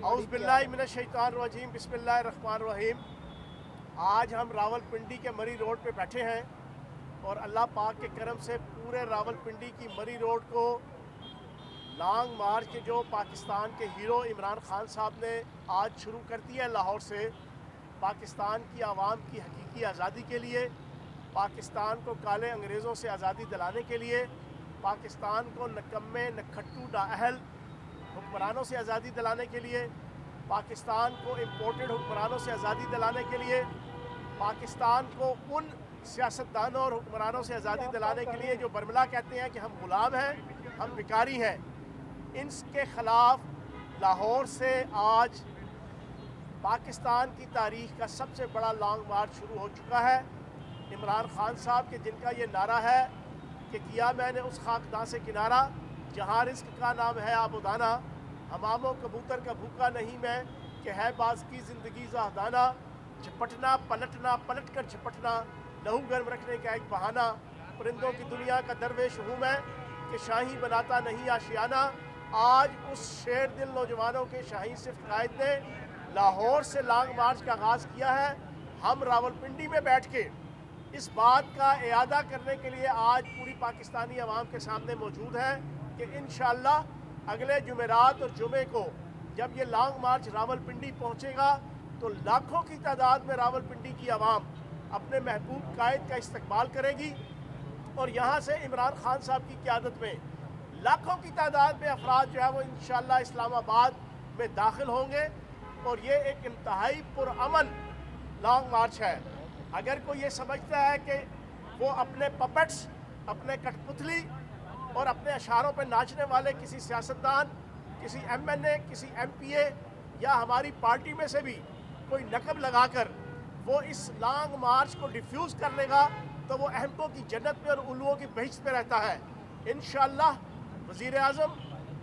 औज़ुबिल्लाहिमिनश्शैतानिर्रजीम बिस्मिल्लाहिर्रहमानिर्रहीम। आज हम रावलपिंडी के मरी रोड पे बैठे हैं और अल्लाह पाक के करम से पूरे रावलपिंडी की मरी रोड को लॉन्ग मार्च के जो पाकिस्तान के हीरो इमरान खान साहब ने आज शुरू कर दिया है लाहौर से, पाकिस्तान की आवाम की हकीकी आज़ादी के लिए, पाकिस्तान को काले अंग्रेज़ों से आज़ादी दिलाने के लिए, पाकिस्तान को नकम्मे नखट्टू नाअहल हुक्मरानों से आज़ादी दिलाने के लिए, पाकिस्तान को इम्पोर्टेड हुक्मरानों से आज़ादी दिलाने के लिए, पाकिस्तान को उन सियासतदानों और हुक्मरानों से आज़ादी दिलाने के लिए जो बरमला कहते हैं कि हम ग़ुलाम हैं, हम भिखारी हैं, इनके ख़िलाफ़ लाहौर से आज पाकिस्तान की तारीख़ का सबसे बड़ा लॉन्ग मार्च शुरू हो चुका है। इमरान खान साहब के जिनका ये नारा है कि किया मैंने उस खाकदां से किनारा जहाँ रिस्क का नाम है आबुदाना, हमामो कबूतर का भूखा नहीं मैं कि है बाज़ की ज़िंदगी ज़ाहदाना, झपटना पलटना पलट कर झपटना, लहू गर्म रखने का एक बहाना, परिंदों की दुनिया का दरवेश हूँ मैं कि शाही बनाता नहीं आशियाना। आज उस शेर दिल नौजवानों के शाही सिफ्त कायद ने लाहौर से लॉन्ग मार्च का आगाज़ किया है। हम रावलपिंडी में बैठ के इस बात का इयादा करने के लिए आज पूरी पाकिस्तानी अवाम के सामने मौजूद है कि इंशाअल्लाह अगले जुमेरात और जुमे को जब ये लॉन्ग मार्च रावलपिंडी पहुँचेगा तो लाखों की तादाद में रावलपिंडी की आवाम अपने महबूब कायद का इस्तकबाल करेगी और यहाँ से इमरान खान साहब की क़यादत में लाखों की तादाद में अफराद जो है वो इंशाअल्लाह इस्लामाबाद में दाखिल होंगे और ये एक इंतहाई पुरअमन लॉन्ग मार्च है। अगर कोई ये समझता है कि वो अपने पपेट्स, अपने कठपुतली और अपने अशारों पर नाचने वाले किसी सियासतदान, किसी MNA, किसी MPA या हमारी पार्टी में से भी कोई नकब लगाकर वो इस लॉन्ग मार्च को डिफ्यूज़ कर लेगा तो वो अहमकों की जन्नत में और उल्लुओं की बहिश्त में रहता है। इंशाअल्लाह वज़ीर आज़म,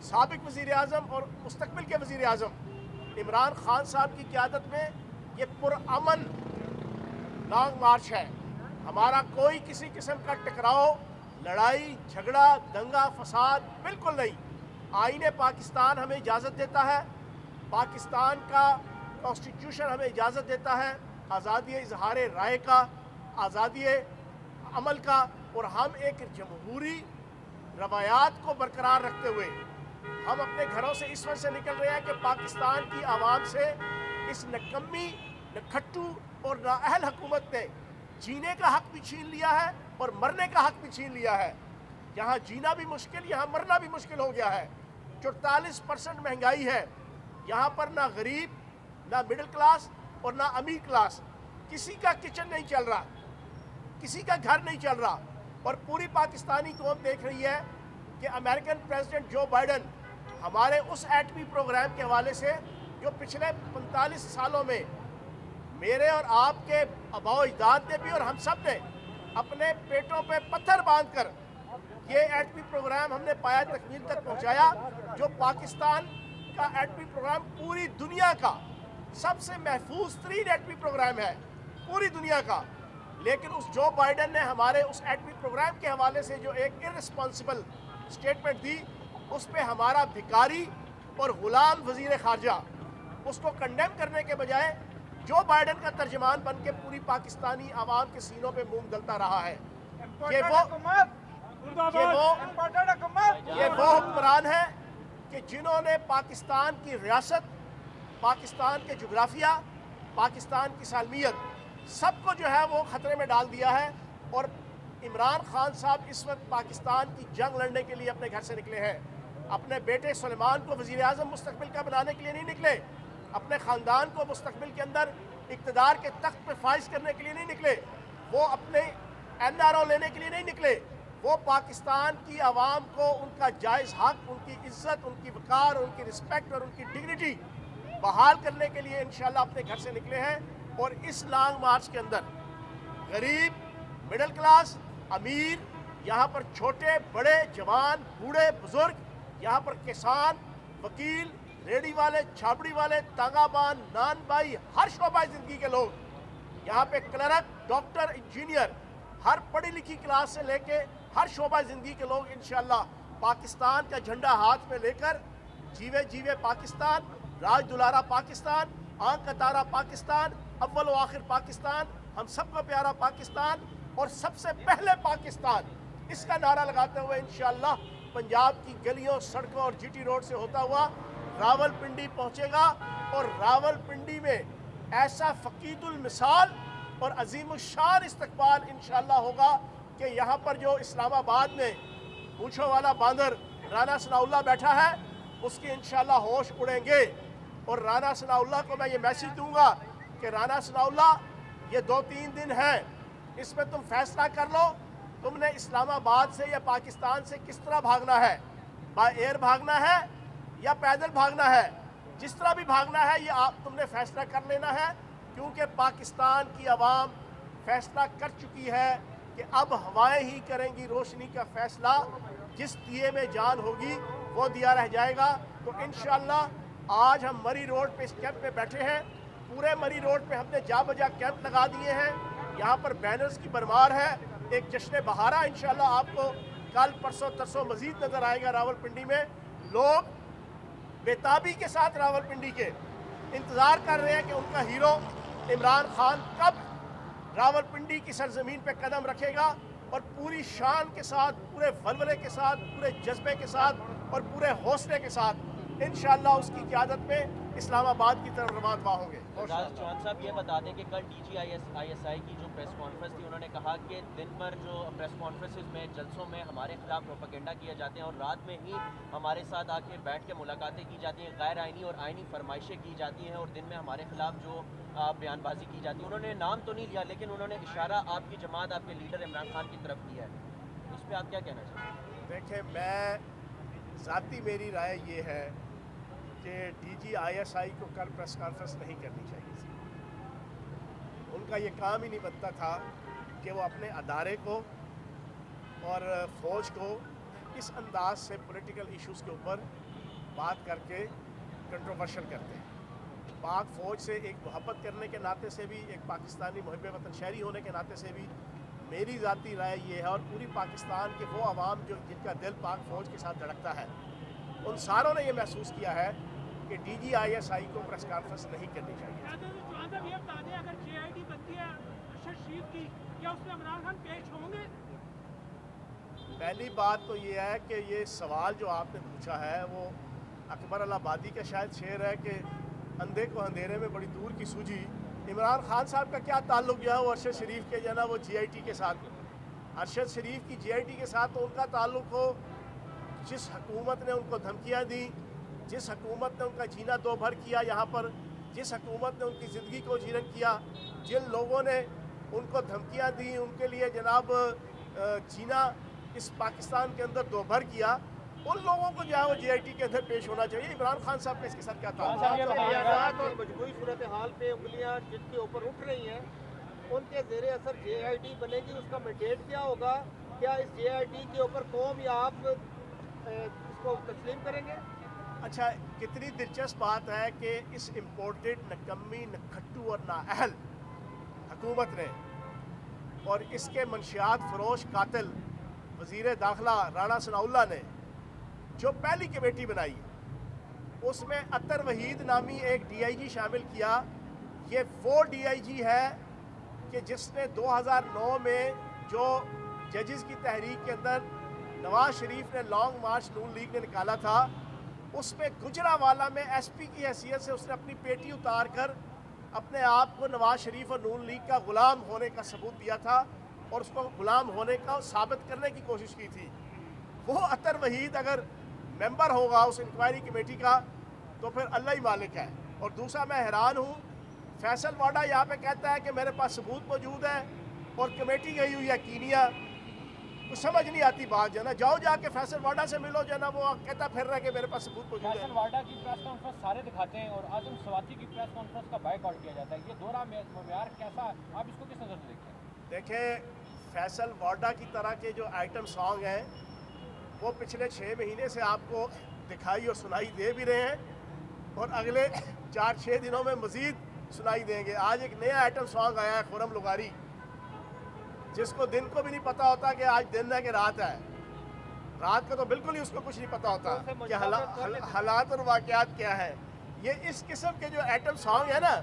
साबिक़ वज़ीर आज़म और मुस्तक़बिल के वज़ीर आज़म इमरान खान साहब की क़यादत में ये पुरअमन लॉन्ग मार्च है। हमारा कोई किसी किस्म का टकराव, लड़ाई झगड़ा, दंगा फसाद बिल्कुल नहीं। आईने पाकिस्तान हमें इजाज़त देता है, पाकिस्तान का कॉन्स्टिट्यूशन हमें इजाज़त देता है आज़ादी इजहार राय का, आज़ादी अमल का, और हम एक जमहूरी रवायात को बरकरार रखते हुए हम अपने घरों से इस वजह से निकल रहे हैं कि पाकिस्तान की आवाम से इस नकम्मी, नखट्टू और नाअहल हुकूमत ने जीने का हक भी छीन लिया है और मरने का हक भी छीन लिया है। यहाँ जीना भी मुश्किल, यहाँ मरना भी मुश्किल हो गया है। 44% महंगाई है यहाँ पर, ना गरीब, ना मिडिल क्लास और ना अमीर क्लास, किसी का किचन नहीं चल रहा, किसी का घर नहीं चल रहा। और पूरी पाकिस्तानी कौम देख रही है कि अमेरिकन प्रेसिडेंट जो बाइडन हमारे उस एटमी प्रोग्राम के हवाले से जो पिछले 45 सालों में मेरे और आपके आबाओ अजदाद ने भी और हम सब ने अपने पेटों पे पत्थर बांधकर ये एटमी प्रोग्राम हमने पाया तकमील तक पहुंचाया, जो पाकिस्तान का एटमी प्रोग्राम पूरी दुनिया का सबसे महफूज तरीन एटमी प्रोग्राम है पूरी दुनिया का। लेकिन उस जो बाइडन ने हमारे उस एटमी प्रोग्राम के हवाले से जो एक इर्रेस्पॉन्सिबल स्टेटमेंट दी, उस पर हमारा भिखारी और गुलाम वजीर खारजा उसको कंडेम करने के बजाय जो बाइडन का तर्जमान बन के पूरी पाकिस्तानी आवाम के सीनों पे मूंग दलता रहा है। ये वो हुक्मरान है कि जिन्होंने पाकिस्तान की रियासत, पाकिस्तान के जोग्राफिया, पाकिस्तान की सालमियत सबको जो है वो ख़तरे में डाल दिया है। और इमरान खान साहब इस वक्त पाकिस्तान की जंग लड़ने के लिए अपने घर से निकले हैं। अपने बेटे सुलेमान को वज़ीर आज़म मुस्तक़बिल का बनाने के लिए नहीं निकले, अपने ख़ानदान को मुस्तक़बिल के अंदर इक़्तिदार के तख्त पे फाइज करने के लिए नहीं निकले, वो अपने NRO लेने के लिए नहीं निकले, वो पाकिस्तान की आवाम को उनका जायज़ हक, उनकी इज़्ज़त, उनकी वक़ार, उनकी रिस्पेक्ट और उनकी डिग्निटी बहाल करने के लिए इंशाअल्लाह अपने घर से निकले हैं। और इस लॉन्ग मार्च के अंदर गरीब, मिडिल क्लास, अमीर, यहाँ पर छोटे बड़े, जवान, बूढ़े बुजुर्ग, यहाँ पर किसान, वकील, रेडी वाले, छाबड़ी वाले, तांगाबान, नान भाई, हर शोबा ज़िंदगी के लोग, यहाँ पे क्लर्क, डॉक्टर, इंजीनियर, हर पढ़ी लिखी क्लास से लेके हर शोबा ज़िंदगी के लोग इंशाअल्लाह पाकिस्तान का झंडा हाथ में लेकर जीवे जीवे पाकिस्तान, राज दुलारा पाकिस्तान, आंख का तारा पाकिस्तान, अव्वल व आखिर पाकिस्तान, हम सबको प्यारा पाकिस्तान और सबसे पहले पाकिस्तान, इसका नारा लगाते हुए इंशाअल्लाह पंजाब की गलियों, सड़कों और जीटी रोड से होता हुआ रावलपिंडी पहुंचेगा। और रावलपिंडी में ऐसा फ़कीदुल मिसाल और अजीमुशान इस्तकबाल इंशाअल्लाह होगा कि यहाँ पर जो इस्लामाबाद में मूंछों वाला बांदर राना सनाउल्लाह बैठा है, उसके इंशाअल्लाह होश उड़ेंगे। और राना सनाउल्लाह को मैं ये मैसेज दूंगा कि राना सनाउल्लाह, ये 2-3 दिन है, इसमें तुम फैसला कर लो, तुमने इस्लामाबाद से या पाकिस्तान से किस तरह भागना है, बाय एयर भागना है या पैदल भागना है। जिस तरह भी भागना है ये आप तुमने फैसला कर लेना है, क्योंकि पाकिस्तान की आवाम फैसला कर चुकी है कि अब हवाएं ही करेंगी रोशनी का फैसला, जिस दिए में जान होगी वो दिया रह जाएगा। तो इंशाअल्लाह आज हम मरी रोड पे इस कैंप पे बैठे हैं, पूरे मरी रोड पे हमने जा बजा कैंप लगा दिए हैं, यहाँ पर बैनर्स की भरमार है, एक जश्न बहारा इंशाअल्लाह आपको कल परसों तरसों मजीद नज़र आएगा। रावलपिंडी में लोग बेताबी के साथ रावलपिंडी के इंतज़ार कर रहे हैं कि उनका हीरो इमरान खान कब रावलपिंडी की सरजमीन पे कदम रखेगा और पूरी शान के साथ, पूरे वलवले के साथ, पूरे जज्बे के साथ और पूरे हौसले के साथ इंशाअल्लाह उसकी क़यादत में इस्लामाबाद की तरफ रवाना होंगे। चौहान साहब ये बता दें कि कल DGISI की जो प्रेस कॉन्फ्रेंस थी, उन्होंने कहा कि दिन भर जो प्रेस कॉन्फ्रेंसेस में, जलसों में हमारे खिलाफ प्रोपेगेंडा किए जाते हैं और रात में ही हमारे साथ आके बैठ के मुलाकातें की जाती हैं, गैर आइनी और आइनी फरमाइशें की जाती हैं और दिन में हमारे खिलाफ जो बयानबाजी की जाती है। उन्होंने नाम तो नहीं लिया, लेकिन उन्होंने इशारा आपकी जमात, आपके लीडर इमरान खान की तरफ किया है। इस पर आप क्या कहना चाहते हैं? देखिए, मैं ज़ाती मेरी राय ये है कि DGISI को कल प्रेस कॉन्फ्रेंस नहीं करनी चाहिए थी। उनका ये काम ही नहीं बनता था कि वो अपने अदारे को और फ़ौज को इस अंदाज से पॉलिटिकल इश्यूज़ के ऊपर बात करके कंट्रोवर्शियल करते हैं। पाक फ़ौज से एक मोहब्बत करने के नाते से भी, एक पाकिस्तानी मुहिब वतन शहरी होने के नाते से भी मेरी ज़ाती राय ये है, और पूरी पाकिस्तान के वो अवाम जो जिनका दिल पाक फ़ौज के साथ धड़कता है, उन सारों ने ये महसूस किया है कि DGISI को प्रेस कॉन्फ्रेंस नहीं करनी चाहिए। अगर JID बनती है अरशद शरीफ की, क्या उसमें इमरान खान पेश होंगे? पहली बात तो ये है कि ये सवाल जो आपने पूछा है वो अकबर अलाहाबादी का शायद शेर है कि अंधे को अंधेरे में बड़ी दूर की सूझी। इमरान खान साहब का क्या ताल्लुक जो है वो अरशद शरीफ के जो है ना वो GIT के साथ, अरशद शरीफ की GIT के साथ तो उनका ताल्लुक हो जिस हकूमत ने उनको धमकियाँ दी, जिस हकूमत ने उनका जीना दो भर किया यहाँ पर, जिस हकूमत ने उनकी ज़िंदगी को जीर्ण किया, जिन लोगों ने उनको धमकियाँ दी, उनके लिए जनाब जीना इस पाकिस्तान के अंदर दो भर किया, उन लोगों को जो है वो GIT के अंदर पेश होना चाहिए। इमरान खान साहब का इसके साथ क्या था? और मजबूरी सूरत हाल पे उंगलियां जिनके ऊपर उठ रही हैं, उनके ज़ेरे असर JIT बनेगी, उसका मैंडेट क्या होगा? क्या इस JIT के ऊपर कौम या आप इसको तस्लीम करेंगे? अच्छा, कितनी दिलचस्प बात है कि इस इम्पोर्टेड नकम्मी, नखट्टू और नाअहल हुकूमत ने और इसके मंशियात फरोश कातिल वज़ीर दाखिला राना सनाउल्लाह ने जो पहली कमेटी बनाई, उसमें अतर वहीद नामी एक DIG शामिल किया। ये वो DIG है कि जिसने 2009 में जो जजेस की तहरीक के अंदर नवाज शरीफ ने लॉन्ग मार्च नून लीग ने निकाला था, उसमें गुजरावाला में SP की हैसियत से उसने अपनी पेटी उतार कर अपने आप को नवाज शरीफ और नून लीग का ग़ुलाम होने का सबूत दिया था और उसको ग़ुलाम होने का साबित करने की कोशिश की थी। वो अतर वहीद अगर मेंबर होगा उस इंक्वायरी कमेटी का तो फिर अल्लाह ही मालिक है। और दूसरा, मैं हैरान हूँ, फैसल वाडा यहाँ पे कहता है कि मेरे पास सबूत मौजूद है और कमेटी गई हुई है कीनिया। कुछ समझ नहीं आती बात जो है ना, जाओ जाके फैसल वाडा से मिलो जो है ना, वो कहता फिर रहा है कि मेरे पास सबूत मौजूद है। फैसल वाडा की प्रेस कॉन्फ्रेंस सारे दिखाते हैं और आजम सवाती की प्रेस कॉन्फ्रेंस का बायकॉट किया जाता है। ये दोहरा मेयार कैसा, आप इसको किस नज़र से देखते हैं? देखें, फैसल वाडा की तरह के जो आइटम सॉन्ग हैं वो पिछले 6 महीने से आपको दिखाई और सुनाई दे भी रहे हैं और अगले 4-6 दिनों में मज़ीद सुनाई देंगे। आज एक नया आइटम सॉन्ग आया है, खुरम लुगारी, जिसको दिन को भी नहीं पता होता कि आज दिन है कि रात है। रात का तो बिल्कुल ही उसको कुछ नहीं पता होता कि हालात और वाक़यात क्या है। ये इस किस्म के जो एटम सॉन्ग है ना,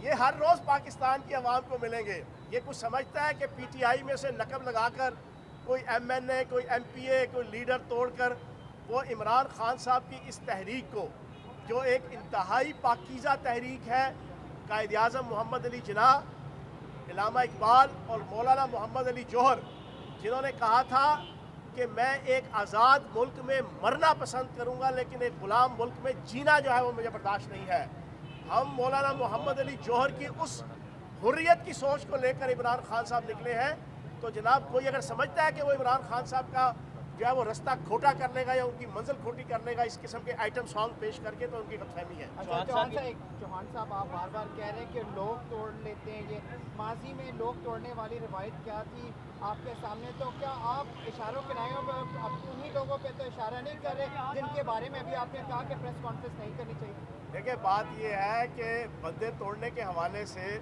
ये हर रोज़ पाकिस्तान की आवाम को मिलेंगे। ये कुछ समझता है कि पीटीआई में से नकब लगाकर कोई एमएनए, कोई एमपीए, कोई लीडर तोड़कर वो इमरान खान साहब की इस तहरीक को, जो एक इंतहाई पाकीज़ा तहरीक है, कायद आज़म मोहम्मद अली जिन्ना, इलामा इकबाल और मौलाना मोहम्मद अली जौहर, जिन्होंने कहा था कि मैं एक आज़ाद मुल्क में मरना पसंद करूँगा लेकिन एक ग़ुलाम मुल्क में जीना जो है वो मुझे बर्दाश्त नहीं है। हम मौलाना मोहम्मद अली जौहर की उस हुर्रियत की सोच को लेकर इमरान खान साहब निकले हैं। तो जनाब, कोई अगर समझता है कि वो इमरान खान साहब का जो है वो रास्ता खोटा कर लेगा या उनकी मंजिल खोटी कर लेगा इस किस्म के आइटम सॉन्ग पेश करके, तो उनकी गलतफहमी है। अच्छा चौहान साहब, आप बार बार कह रहे हैं कि लोग तोड़ लेते हैं। ये माजी में लोग तोड़ने वाली रवायत क्या थी आपके सामने? तो क्या आप इशारों किनारों पर अब उन्हीं लोगों पे तो इशारा नहीं कर रहे जिनके बारे में अभी आपने कहा कि प्रेस कॉन्फ्रेंस नहीं करनी चाहिए? देखिए, बात यह है कि बंदे तोड़ने के हवाले से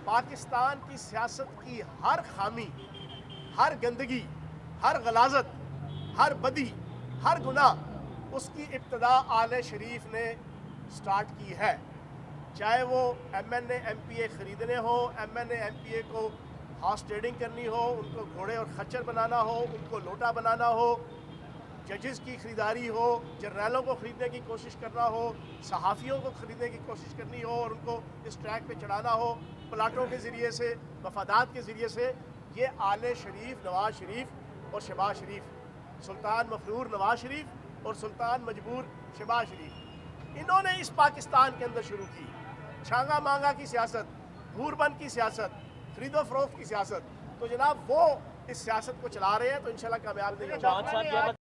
पाकिस्तान की सियासत की हर खामी, हर गंदगी, हर गलाजत, हर बदी, हर गुनाह, उसकी इब्तदा आले शरीफ ने स्टार्ट की है। चाहे वो एमएनए एमपीए ख़रीदने हो, एमएनए एमपीए को हॉर्स ट्रेडिंग करनी हो, उनको घोड़े और खच्चर बनाना हो, उनको लोटा बनाना हो, जजेस की ख़रीदारी हो, जर्नलों को ख़रीदने की कोशिश करना हो, सहाफ़ियों को ख़रीदने की कोशिश करनी हो और उनको इस ट्रैक पे चढ़ाना हो प्लाटों के ज़रिए से, मफादात के ज़रिए से, ये आले शरीफ, नवाज शरीफ और शहबाज शरीफ, सुल्तान मफरूर नवाज शरीफ और सुल्तान मजबूर शहबाज शरीफ, इन्होंने इस पाकिस्तान के अंदर शुरू की छांगा मांगा की सियासत, भूरबन की सियासत, खरीदो फरोख्त की सियासत। तो जनाब, वो इस सियासत को चला रहे हैं, तो इंशाल्लाह कामयाब नहीं होगा।